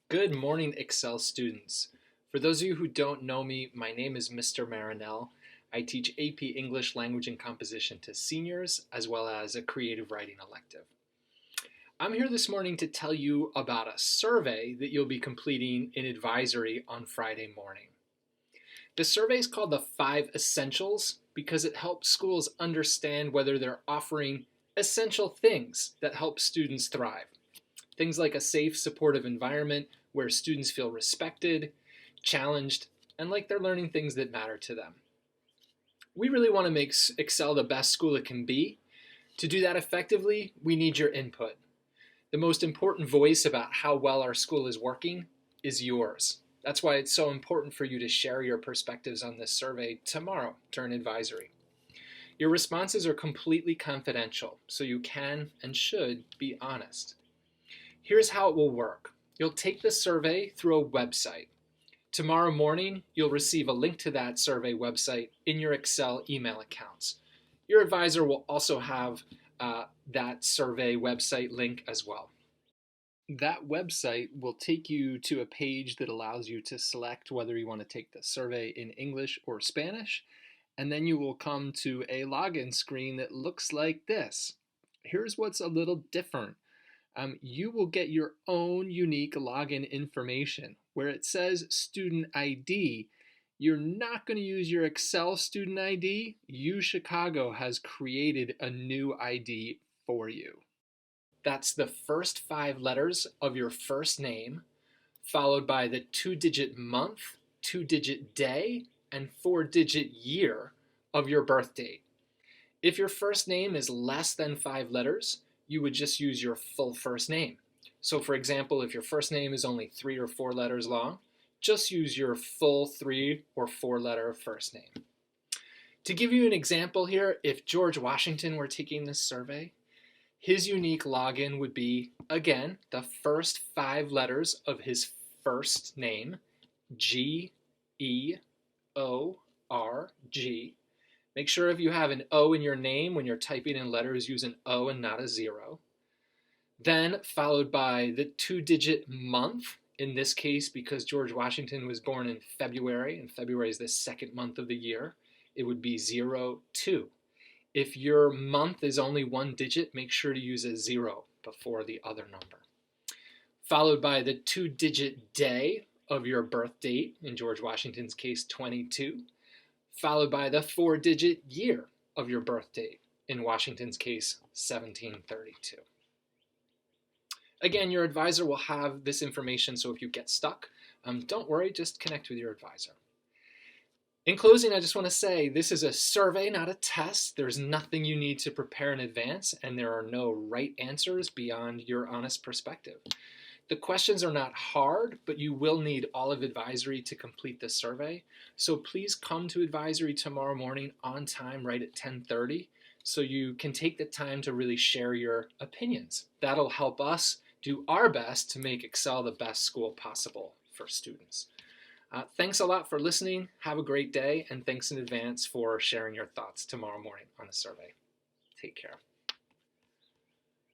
Good morning, Excel students. For those of you who don't know me, my name is Mr. Marinell. I teach AP English Language and Composition to seniors, as well as a creative writing elective. I'm here this morning to tell you about a survey that you'll be completing in advisory on Friday morning. The survey is called the 5 Essentials because it helps schools understand whether they're offering essential things that help students thrive. Things like a safe, supportive environment where students feel respected, challenged, and like they're learning things that matter to them. We really want to make Excel the best school it can be. To do that effectively, we need your input. The most important voice about how well our school is working is yours. That's why it's so important for you to share your perspectives on this survey tomorrow during advisory. Your responses are completely confidential, so you can and should be honest. Here's how it will work. You'll take the survey through a website. Tomorrow morning, you'll receive a link to that survey website in your Excel email accounts. Your advisor will also have that survey website link as well. That website will take you to a page that allows you to select whether you want to take the survey in English or Spanish, and then you will come to a login screen that looks like this. Here's what's a little different. You will get your own unique login information. Where it says student ID, you're not going to use your Excel student ID. UChicago has created a new ID for you. That's the first 5 letters of your first name, followed by the 2-digit month, 2-digit day, and 4-digit year of your birth date. If your first name is less than 5 letters, you would just use your full first name. So for example, if your first name is only 3 or 4 letters long, just use your full 3 or 4 letter first name. To give you an example here, if George Washington were taking this survey, his unique login would be, again, the first 5 letters of his first name, G-E-O-R-G. Make sure if you have an O in your name, when you're typing in letters, use an O and not a 0. Then followed by the 2-digit month, in this case because George Washington was born in February, and February is the 2nd month of the year, it would be 02. If your month is only 1 digit, make sure to use a 0 before the other number. Followed by the 2-digit day of your birth date, in George Washington's case 22. Followed by the 4-digit year of your birth date, in Washington's case 1732. Again, your advisor will have this information, so if you get stuck, don't worry, just connect with your advisor. In closing, I just want to say this is a survey, not a test. There's nothing you need to prepare in advance, and there are no right answers beyond your honest perspective. The questions are not hard, but you will need all of advisory to complete the survey. So please come to advisory tomorrow morning on time, right at 10:30, so you can take the time to really share your opinions. That'll help us do our best to make Excel the best school possible for students. Thanks a lot for listening. Have a great day, and thanks in advance for sharing your thoughts tomorrow morning on the survey. Take care.